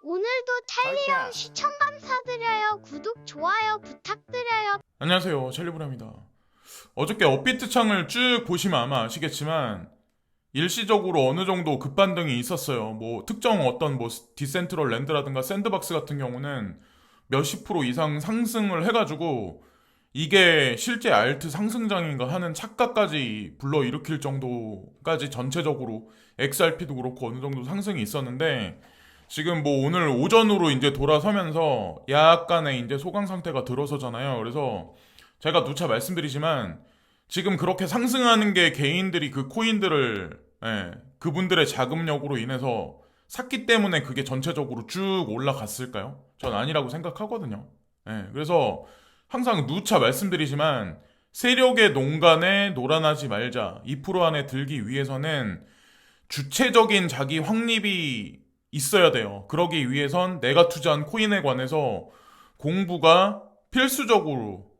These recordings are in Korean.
오늘도 찰리형 시청 감사드려요. 구독, 좋아요 부탁드려요. 안녕하세요, 찰리브라입니다. 어저께 업비트 창을 쭉 보시면 아마 아시겠지만 일시적으로 어느 정도 급반등이 있었어요. 뭐 특정 어떤 뭐 디센트럴 랜드라든가 샌드박스 같은 경우는 몇십 프로 이상 상승을 해가지고 이게 실제 알트 상승장인가 하는 착각까지 불러일으킬 정도까지 전체적으로 XRP도 그렇고 어느 정도 상승이 있었는데 지금 뭐 오늘 오전으로 이제 돌아서면서 약간의 이제 소강 상태가 들어서잖아요. 그래서 제가 누차 말씀드리지만 지금 그렇게 상승하는 게 개인들이 그 코인들을 그분들의 자금력으로 인해서 샀기 때문에 그게 전체적으로 쭉 올라갔을까요? 전 아니라고 생각하거든요. 그래서 항상 누차 말씀드리지만 세력의 농간에 놀아나지 말자. 2% 안에 들기 위해서는 주체적인 자기 확립이 있어야 돼요. 그러기 위해선 내가 투자한 코인에 관해서 공부가 필수적으로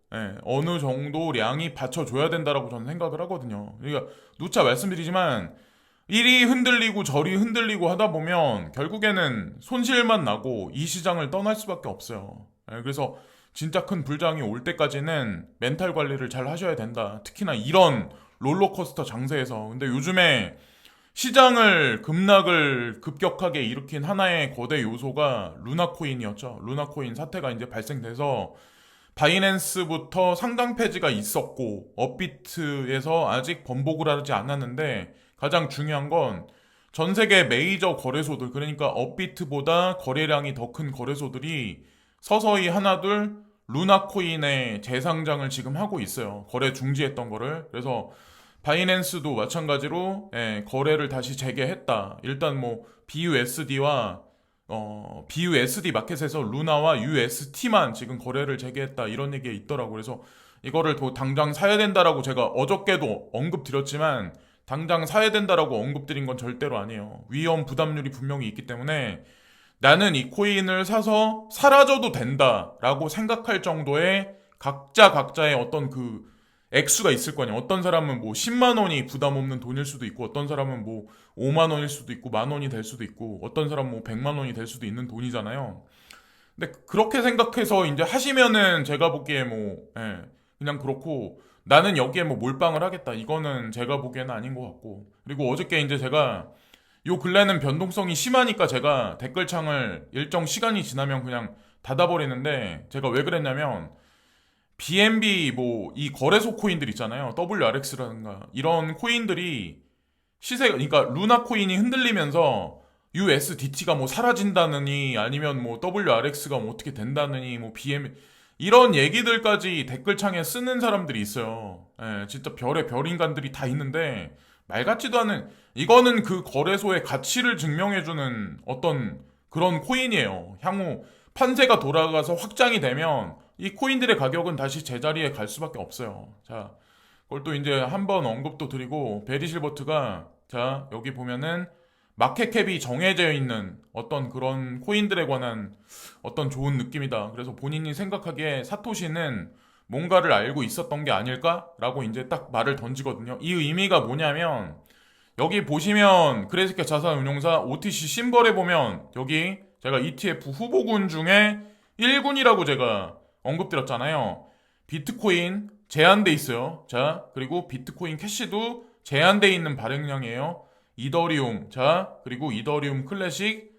어느 정도 량이 받쳐줘야 된다라고 저는 생각을 하거든요. 그러니까 누차 말씀드리지만 이리 흔들리고 저리 흔들리고 하다 보면 결국에는 손실만 나고 이 시장을 떠날 수밖에 없어요. 그래서 진짜 큰 불장이 올 때까지는 멘탈 관리를 잘 하셔야 된다. 특히나 이런 롤러코스터 장세에서. 근데 요즘에 시장을 급락을 급격하게 일으킨 하나의 거대 요소가 루나코인이었죠. 루나코인 사태가 이제 발생돼서 바이낸스부터 상장 폐지가 있었고 업비트에서 아직 번복을 하지 않았는데 가장 중요한 건 전 세계 메이저 거래소들 그러니까 업비트보다 거래량이 더 큰 거래소들이 서서히 하나둘 루나코인의 재상장을 지금 하고 있어요. 거래 중지했던 거를. 그래서 바이낸스도 마찬가지로 거래를 다시 재개했다. 일단 뭐 BUSD와 BUSD 마켓에서 루나와 UST만 지금 거래를 재개했다. 이런 얘기가 있더라고. 그래서 이거를 또 당장 사야 된다라고 제가 어저께도 언급드렸지만 당장 사야 된다라고 언급드린 건 절대로 아니에요. 위험 부담률이 분명히 있기 때문에 나는 이 코인을 사서 사라져도 된다라고 생각할 정도의 각자의 어떤 그 액수가 있을 거 아니야. 어떤 사람은 뭐 10만 원이 부담 없는 돈일 수도 있고 어떤 사람은 뭐 5만 원일 수도 있고 만 원이 될 수도 있고 어떤 사람은 뭐 100만 원이 될 수도 있는 돈이잖아요. 근데 그렇게 생각해서 이제 하시면은 제가 보기에 뭐 그냥 그렇고 나는 여기에 뭐 몰빵을 하겠다. 이거는 제가 보기에는 아닌 것 같고. 그리고 어저께 이제 제가 요 근래는 변동성이 심하니까 제가 댓글창을 일정 시간이 지나면 그냥 닫아버리는데 제가 왜 그랬냐면 BNB 뭐 이 거래소 코인들 있잖아요. WRX라든가 이런 코인들이 시세 그러니까 루나 코인이 흔들리면서 USDT가 뭐 사라진다느니 아니면 뭐 WRX가 뭐 어떻게 된다느니 뭐 BM 이런 얘기들까지 댓글창에 쓰는 사람들이 있어요. 진짜 별의 별 인간들이 다 있는데 말 같지도 않은 이거는 그 거래소의 가치를 증명해주는 어떤 그런 코인이에요. 향후 판세가 돌아가서 확장이 되면 이 코인들의 가격은 다시 제자리에 갈 수밖에 없어요. 자, 그걸 또 이제 한번 언급도 드리고 베리실버트가 자 여기 보면은 마켓캡이 정해져 있는 어떤 그런 코인들에 관한 어떤 좋은 느낌이다. 그래서 본인이 생각하기에 사토시는 뭔가를 알고 있었던 게 아닐까라고 이제 딱 말을 던지거든요. 이 의미가 뭐냐면 여기 보시면 그레이스케 자산운용사 OTC 심벌에 보면 여기 제가 ETF 후보군 중에 1군이라고 제가 언급드렸잖아요. 비트코인 제한돼 있어요. 자, 그리고 비트코인 캐시도 제한돼 있는 발행량이에요. 이더리움, 자, 그리고 이더리움 클래식,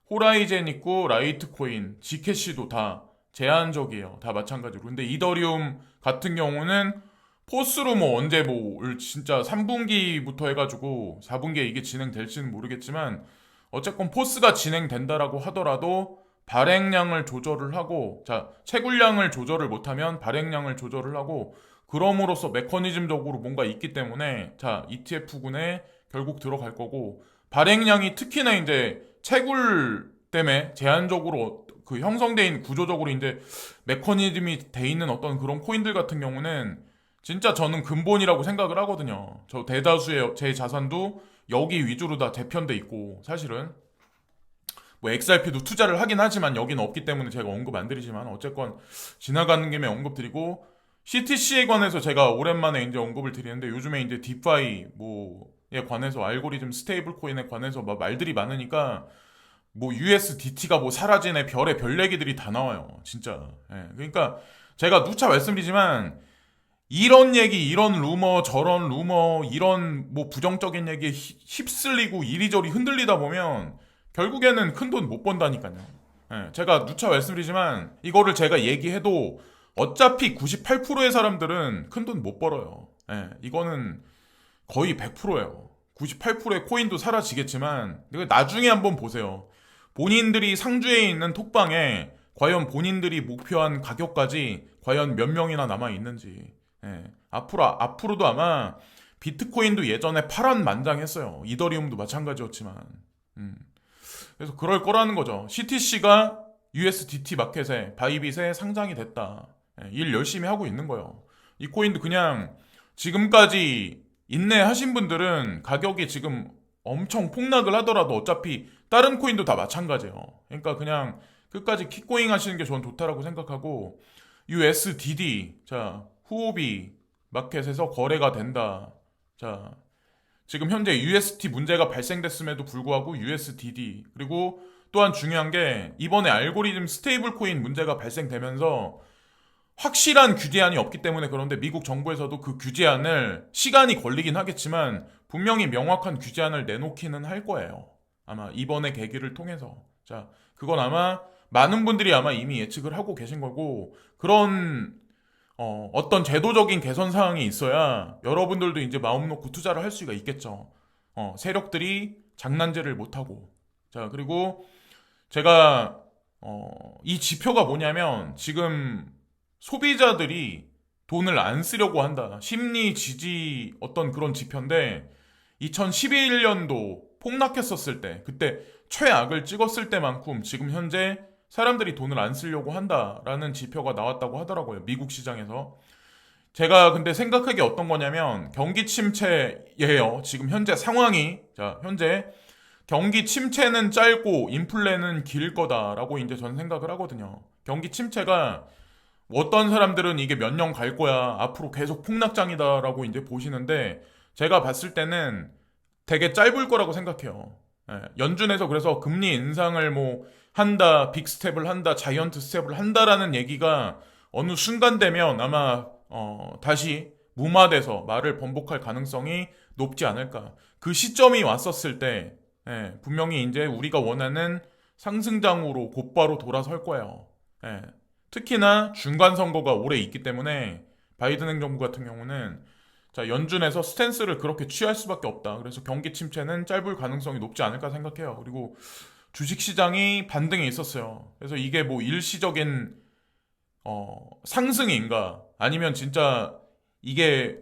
호라이젠 있고 라이트코인, 지캐시도 다 제한적이에요. 다 마찬가지로. 근데 이더리움 같은 경우는 포스로 뭐 언제 뭐 진짜 3분기부터 해가지고 4분기에 이게 진행될지는 모르겠지만 어쨌건 포스가 진행된다라고 하더라도 발행량을 조절을 하고 자 채굴량을 조절을 못하면 발행량을 조절을 하고 그럼으로써 메커니즘적으로 뭔가 있기 때문에 자 ETF군에 결국 들어갈 거고 발행량이 특히나 이제 채굴 때문에 제한적으로 그 형성돼 있는 구조적으로 이제 메커니즘이 돼 있는 어떤 그런 코인들 같은 경우는 진짜 저는 근본이라고 생각을 하거든요. 저 대다수의 제 자산도 여기 위주로 다 재편돼 있고 사실은 뭐 XRP도 투자를 하긴 하지만 여기는 없기 때문에 제가 언급 안 드리지만 어쨌건 지나가는 김에 언급 드리고 CTC에 관해서 제가 오랜만에 이제 언급을 드리는데 요즘에 이제 디파이 뭐에 관해서 알고리즘 스테이블 코인에 관해서 막 말들이 많으니까 뭐 USDT가 뭐 사라지네 별의 별 얘기들이 다 나와요. 진짜. 예. 그러니까 제가 누차 말씀드리지만 이런 얘기, 이런 루머, 저런 루머, 이런 뭐 부정적인 얘기에 휩쓸리고 이리저리 흔들리다 보면 결국에는 큰 돈 못 번다니까요. 예. 제가 누차 말씀드리지만 이거를 제가 얘기해도 어차피 98%의 사람들은 큰 돈 못 벌어요. 예. 이거는 거의 100%예요. 98%의 코인도 사라지겠지만 나중에 한번 보세요. 본인들이 상주에 있는 톡방에 과연 본인들이 목표한 가격까지 과연 몇 명이나 남아 있는지. 예. 앞으로도 아마 비트코인도 예전에 파란만장했어요. 이더리움도 마찬가지였지만. 그래서 그럴 거라는 거죠. CTC가 USDT 마켓에 바이빗에 상장이 됐다. 예. 일 열심히 하고 있는 거예요. 이 코인도 그냥 지금까지 인내하신 분들은 가격이 지금 엄청 폭락을 하더라도 어차피 다른 코인도 다 마찬가지예요. 그러니까 그냥 끝까지 킥고잉 하시는 게 저는 좋다라고 생각하고 USDD 자 후오비 마켓에서 거래가 된다. 자 지금 현재 UST 문제가 발생됐음에도 불구하고 USDD 그리고 또한 중요한 게 이번에 알고리즘 스테이블 코인 문제가 발생되면서 확실한 규제안이 없기 때문에 그런데 미국 정부에서도 그 규제안을 시간이 걸리긴 하겠지만 분명히 명확한 규제안을 내놓기는 할 거예요. 아마 이번의 계기를 통해서. 자, 그건 아마 많은 분들이 아마 이미 예측을 하고 계신 거고 그런 어떤 제도적인 개선 사항이 있어야 여러분들도 이제 마음 놓고 투자를 할 수가 있겠죠. 세력들이 장난질을 못하고. 자, 그리고 제가 이 지표가 뭐냐면 지금 소비자들이 돈을 안 쓰려고 한다. 심리 지지 어떤 그런 지표인데 2011년도 폭락했었을 때 그때 최악을 찍었을 때만큼 지금 현재 사람들이 돈을 안 쓰려고 한다라는 지표가 나왔다고 하더라고요. 미국 시장에서. 제가 근데 생각하기 어떤 거냐면 경기 침체예요. 지금 현재 상황이 자 현재 경기 침체는 짧고 인플레는 길 거다라고 이제 전 생각을 하거든요. 경기 침체가 어떤 사람들은 이게 몇 년 갈 거야. 앞으로 계속 폭락장이다라고 이제 보시는데 제가 봤을 때는 되게 짧을 거라고 생각해요. 예, 연준에서 그래서 금리 인상을 뭐 한다, 빅스텝을 한다, 자이언트 스텝을 한다라는 얘기가 어느 순간 되면 아마 다시 무마돼서 말을 번복할 가능성이 높지 않을까. 그 시점이 왔었을 때 예, 분명히 이제 우리가 원하는 상승장으로 곧바로 돌아설 거예요. 예. 특히나 중간 선거가 올해 있기 때문에 바이든 행정부 같은 경우는 자 연준에서 스탠스를 그렇게 취할 수밖에 없다. 그래서 경기 침체는 짧을 가능성이 높지 않을까 생각해요. 그리고 주식시장이 반등이 있었어요. 그래서 이게 뭐 일시적인 상승인가 아니면 진짜 이게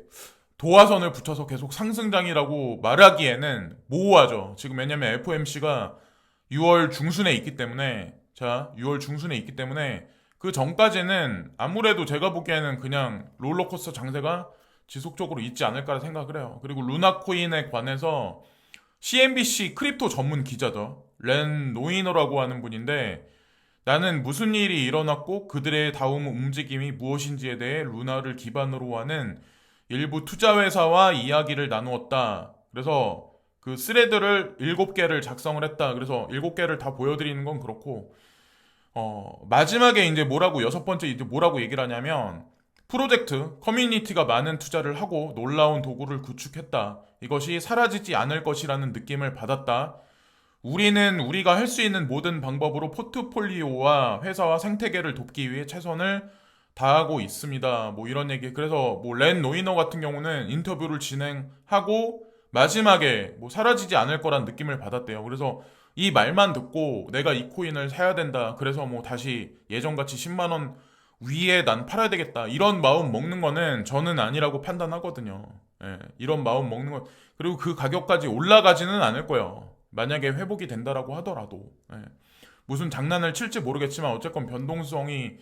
도화선을 붙여서 계속 상승장이라고 말하기에는 모호하죠. 지금 왜냐면 FOMC가 6월 중순에 있기 때문에 자 6월 중순에 있기 때문에 그 전까지는 아무래도 제가 보기에는 그냥 롤러코스터 장세가 지속적으로 있지 않을까 생각을 해요. 그리고 루나코인에 관해서 CNBC 크립토 전문 기자죠. 렌 노이너라고 하는 분인데 나는 무슨 일이 일어났고 그들의 다음 움직임이 무엇인지에 대해 루나를 기반으로 하는 일부 투자회사와 이야기를 나누었다. 그래서 그 스레드를 7개를 작성을 했다. 그래서 7개를 다 보여드리는 건 그렇고 마지막에 이제 뭐라고 여섯 번째 이제 뭐라고 얘기를 하냐면 프로젝트 커뮤니티가 많은 투자를 하고 놀라운 도구를 구축했다. 이것이 사라지지 않을 것이라는 느낌을 받았다. 우리는 우리가 할 수 있는 모든 방법으로 포트폴리오와 회사와 생태계를 돕기 위해 최선을 다하고 있습니다. 뭐 이런 얘기. 그래서 뭐 렌 노이너 같은 경우는 인터뷰를 진행하고 마지막에 뭐 사라지지 않을 거란 느낌을 받았대요. 그래서 이 말만 듣고 내가 이 코인을 사야 된다. 그래서 뭐 다시 예전같이 10만 원 위에 난 팔아야 되겠다. 이런 마음 먹는 거는 저는 아니라고 판단하거든요. 예, 이런 마음 먹는 건 그리고 그 가격까지 올라가지는 않을 거예요. 만약에 회복이 된다라고 하더라도 예. 무슨 장난을 칠지 모르겠지만 어쨌건 변동성이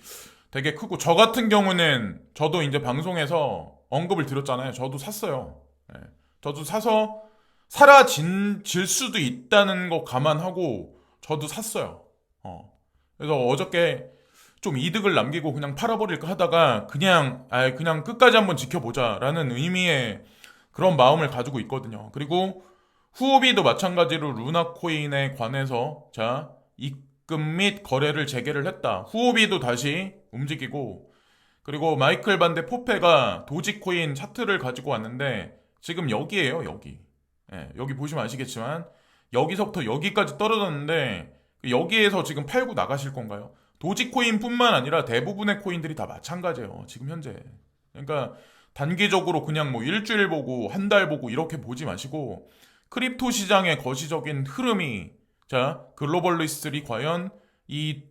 되게 크고 저 같은 경우는 저도 이제 방송에서 언급을 드렸잖아요. 저도 샀어요. 예. 저도 사서 사라질 수도 있다는 거 감안하고 저도 샀어요. 그래서 어저께 좀 이득을 남기고 그냥 팔아버릴까 하다가 그냥 끝까지 한번 지켜보자라는 의미의 그런 마음을 가지고 있거든요. 그리고 후오비도 마찬가지로 루나 코인에 관해서 자 입금 및 거래를 재개를 했다. 후오비도 다시 움직이고 그리고 마이클 반데 포페가 도지코인 차트를 가지고 왔는데 지금 여기에요, 여기. 예, 여기 보시면 아시겠지만 여기서부터 여기까지 떨어졌는데 여기에서 지금 팔고 나가실 건가요? 도지코인뿐만 아니라 대부분의 코인들이 다 마찬가지예요. 지금 현재. 그러니까 단기적으로 그냥 뭐 일주일 보고 한 달 보고 이렇게 보지 마시고 크립토 시장의 거시적인 흐름이 자 글로벌리스트들이 과연 이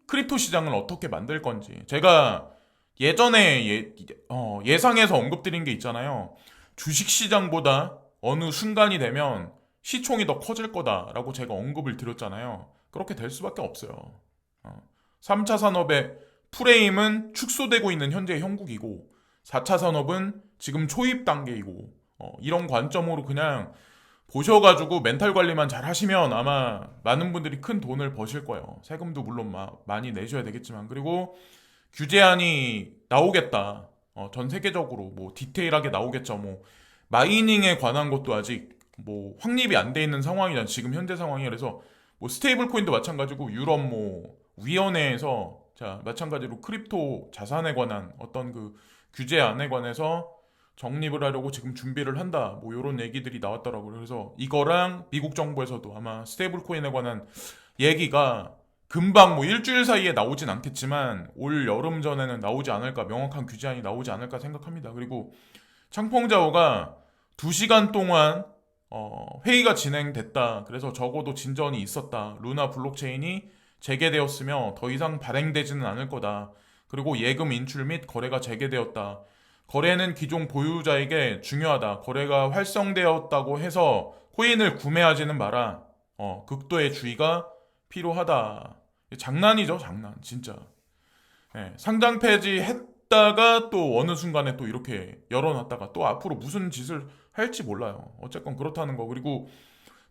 크립토 시장을 어떻게 만들 건지 제가 예전에 예상해서 언급드린 게 있잖아요. 주식시장보다 어느 순간이 되면 시총이 더 커질 거다라고 제가 언급을 드렸잖아요. 그렇게 될 수밖에 없어요. 3차 산업의 프레임은 축소되고 있는 현재 형국이고 4차 산업은 지금 초입 단계이고 이런 관점으로 그냥 보셔가지고 멘탈 관리만 잘 하시면 아마 많은 분들이 큰 돈을 버실 거예요. 세금도 물론 많이 내셔야 되겠지만 그리고 규제안이 나오겠다. 전 세계적으로 뭐 디테일하게 나오겠죠. 뭐 마이닝에 관한 것도 아직 뭐 확립이 안 돼 있는 상황이잖아요. 지금 현재 상황이 그래서 뭐 스테이블 코인도 마찬가지고 유럽 뭐 위원회에서 자 마찬가지로 크립토 자산에 관한 어떤 그 규제안에 관해서 정립을 하려고 지금 준비를 한다. 뭐 이런 얘기들이 나왔더라고요. 그래서 이거랑 미국 정부에서도 아마 스테이블 코인에 관한 얘기가 금방 뭐 일주일 사이에 나오진 않겠지만 올 여름 전에는 나오지 않을까 명확한 규제안이 나오지 않을까 생각합니다. 그리고 창펑자오가 2시간 동안 회의가 진행됐다. 그래서 적어도 진전이 있었다. 루나 블록체인이 재개되었으며 더 이상 발행되지는 않을 거다. 그리고 예금 인출 및 거래가 재개되었다. 거래는 기존 보유자에게 중요하다. 거래가 활성되었다고 해서 코인을 구매하지는 마라. 극도의 주의가 필요하다. 장난이죠, 장난. 진짜. 예, 상장 폐지했다가 또 어느 순간에 또 이렇게 열어놨다가 또 앞으로 무슨 짓을 할지 몰라요. 어쨌건 그렇다는 거. 그리고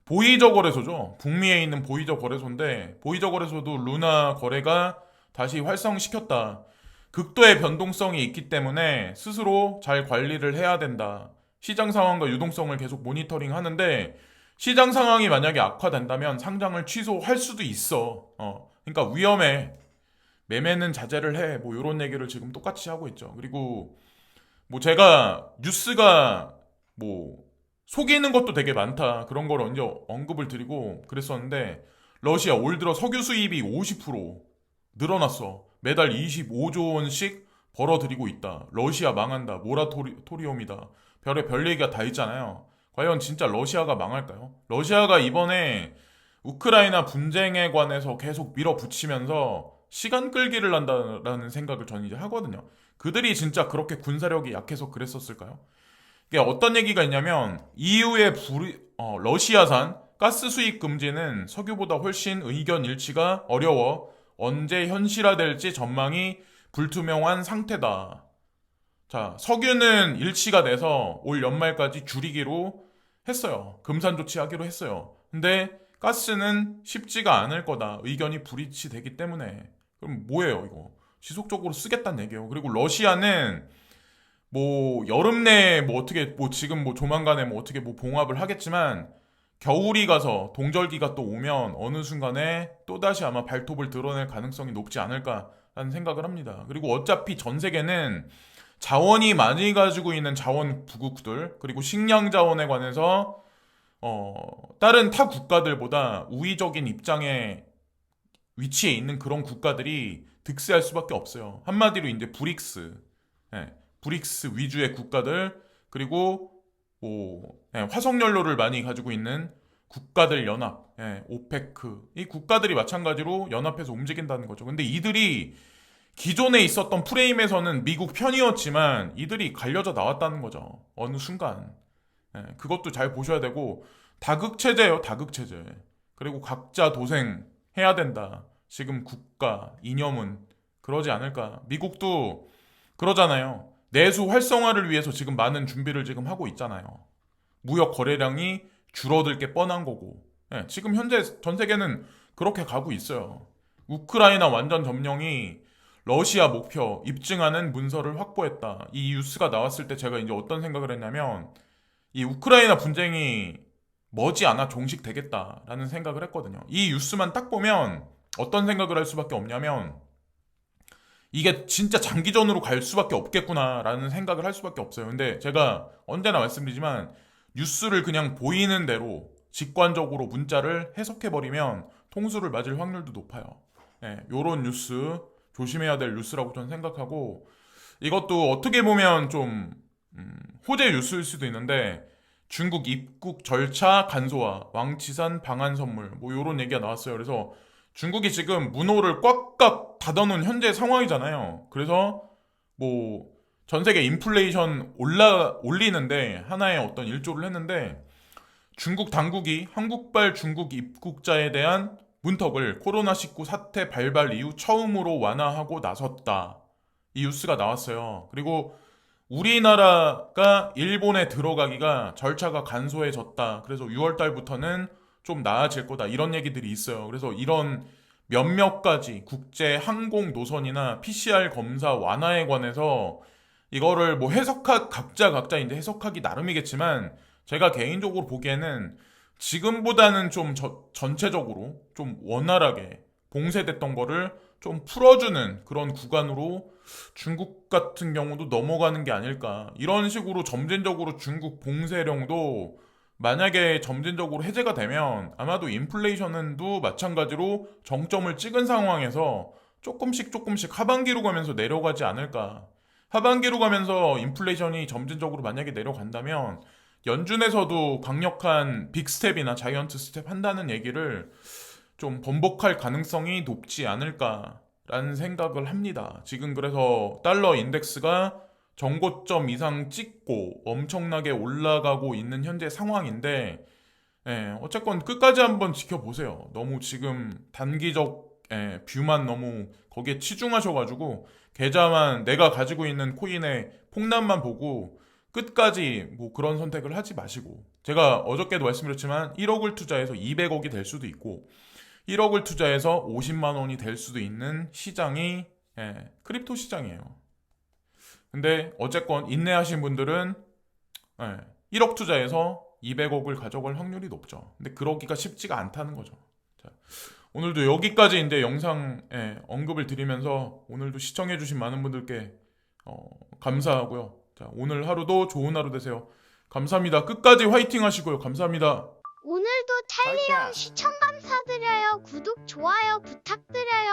보이저 거래소죠. 북미에 있는 보이저 거래소인데 보이저 거래소도 루나 거래가 다시 활성시켰다. 극도의 변동성이 있기 때문에 스스로 잘 관리를 해야 된다. 시장 상황과 유동성을 계속 모니터링 하는데 시장 상황이 만약에 악화된다면 상장을 취소할 수도 있어. 그러니까 위험해. 매매는 자제를 해. 뭐 이런 얘기를 지금 똑같이 하고 있죠. 그리고 뭐 제가 뉴스가 뭐 속이는 것도 되게 많다. 그런 걸 언제 언급을 드리고 그랬었는데 러시아 올 들어 석유 수입이 50% 늘어났어. 매달 25조 원씩 벌어들이고 있다. 러시아 망한다. 모라토리움이다. 별 얘기가 다 있잖아요. 과연 진짜 러시아가 망할까요? 러시아가 이번에 우크라이나 분쟁에 관해서 계속 밀어붙이면서 시간 끌기를 한다라는 생각을 저는 이제 하거든요. 그들이 진짜 그렇게 군사력이 약해서 그랬었을까요? 이게 어떤 얘기가 있냐면 EU의 러시아산 가스 수입 금지는 석유보다 훨씬 의견 일치가 어려워 언제 현실화될지 전망이 불투명한 상태다. 자, 석유는 일치가 돼서 올 연말까지 줄이기로 했어요. 금산 조치하기로 했어요. 근데 가스는 쉽지가 않을 거다. 의견이 불일치되기 때문에. 그럼 뭐예요, 이거? 지속적으로 쓰겠다는 얘기예요. 그리고 러시아는 뭐 여름 내에 뭐 어떻게 뭐 지금 뭐 조만간에 뭐 어떻게 뭐 봉합을 하겠지만 겨울이 가서 동절기가 또 오면 어느 순간에 또다시 아마 발톱을 드러낼 가능성이 높지 않을까라는 생각을 합니다. 그리고 어차피 전 세계는 자원이 많이 가지고 있는 자원 부국들 그리고 식량 자원에 관해서 다른 타 국가들보다 우위적인 입장에 위치해 있는 그런 국가들이 득세할 수밖에 없어요. 한마디로 이제 브릭스, 브릭스 위주의 국가들 그리고 뭐 화석연료를 많이 가지고 있는 국가들 연합, 오페크 이 국가들이 마찬가지로 연합해서 움직인다는 거죠. 근데 이들이 기존에 있었던 프레임에서는 미국 편이었지만 이들이 갈려져 나왔다는 거죠. 어느 순간. 그것도 잘 보셔야 되고 다극체제예요. 다극체제. 그리고 각자 도생해야 된다. 지금 국가, 이념은 그러지 않을까. 미국도 그러잖아요. 내수 활성화를 위해서 지금 많은 준비를 지금 하고 있잖아요. 무역 거래량이 줄어들 게 뻔한 거고. 지금 현재 전 세계는 그렇게 가고 있어요. 우크라이나 완전 점령이 러시아 목표 입증하는 문서를 확보했다. 이 뉴스가 나왔을 때 제가 이제 어떤 생각을 했냐면 이 우크라이나 분쟁이 머지않아 종식되겠다라는 생각을 했거든요. 이 뉴스만 딱 보면 어떤 생각을 할 수밖에 없냐면 이게 진짜 장기전으로 갈 수밖에 없겠구나라는 생각을 할 수밖에 없어요. 근데 제가 언제나 말씀드리지만 뉴스를 그냥 보이는 대로 직관적으로 문자를 해석해버리면 통수를 맞을 확률도 높아요. 요런 뉴스 조심해야 될 뉴스라고 저는 생각하고 이것도 어떻게 보면 좀 호재 뉴스일 수도 있는데 중국 입국 절차 간소화, 왕치산 방한 선물 뭐 요런 얘기가 나왔어요. 그래서 중국이 지금 문호를 꽉꽉 닫아놓은 현재 상황이잖아요. 그래서 뭐 전 세계 인플레이션 올리는데 하나의 어떤 일조를 했는데 중국 당국이 한국발 중국 입국자에 대한 문턱을 코로나19 사태 발발 이후 처음으로 완화하고 나섰다. 이 뉴스가 나왔어요. 그리고 우리나라가 일본에 들어가기가 절차가 간소해졌다. 그래서 6월 달부터는 좀 나아질 거다. 이런 얘기들이 있어요. 그래서 이런 몇몇 가지 국제 항공 노선이나 PCR 검사 완화에 관해서 이거를 뭐 각자 이제 해석하기 나름이겠지만 제가 개인적으로 보기에는 지금보다는 좀 전체적으로 좀 원활하게 봉쇄됐던 거를 좀 풀어주는 그런 구간으로 중국 같은 경우도 넘어가는 게 아닐까. 이런 식으로 점진적으로 중국 봉쇄령도 만약에 점진적으로 해제가 되면 아마도 인플레이션도 마찬가지로 정점을 찍은 상황에서 조금씩 하반기로 가면서 내려가지 않을까. 하반기로 가면서 인플레이션이 점진적으로 만약에 내려간다면 연준에서도 강력한 빅스텝이나 자이언트 스텝 한다는 얘기를 좀 번복할 가능성이 높지 않을까라는 생각을 합니다. 지금 그래서 달러 인덱스가 정고점 이상 찍고 엄청나게 올라가고 있는 현재 상황인데 어쨌건 끝까지 한번 지켜보세요. 너무 지금 단기적 뷰만 너무 거기에 치중하셔가지고 계좌만 내가 가지고 있는 코인의 폭락만 보고 끝까지 뭐 그런 선택을 하지 마시고 제가 어저께도 말씀드렸지만 1억을 투자해서 200억이 될 수도 있고 1억을 투자해서 50만 원이 될 수도 있는 시장이 크립토 시장이에요. 근데 어쨌건 인내하신 분들은 1억 투자해서 200억을 가져갈 확률이 높죠. 근데 그러기가 쉽지가 않다는 거죠. 자, 오늘도 여기까지 이제 영상 언급을 드리면서 오늘도 시청해주신 많은 분들께 감사하고요. 자, 오늘 하루도 좋은 하루 되세요. 감사합니다. 끝까지 화이팅 하시고요. 감사합니다. 오늘도 찰리형 시청 감사드려요. 구독, 좋아요 부탁드려요.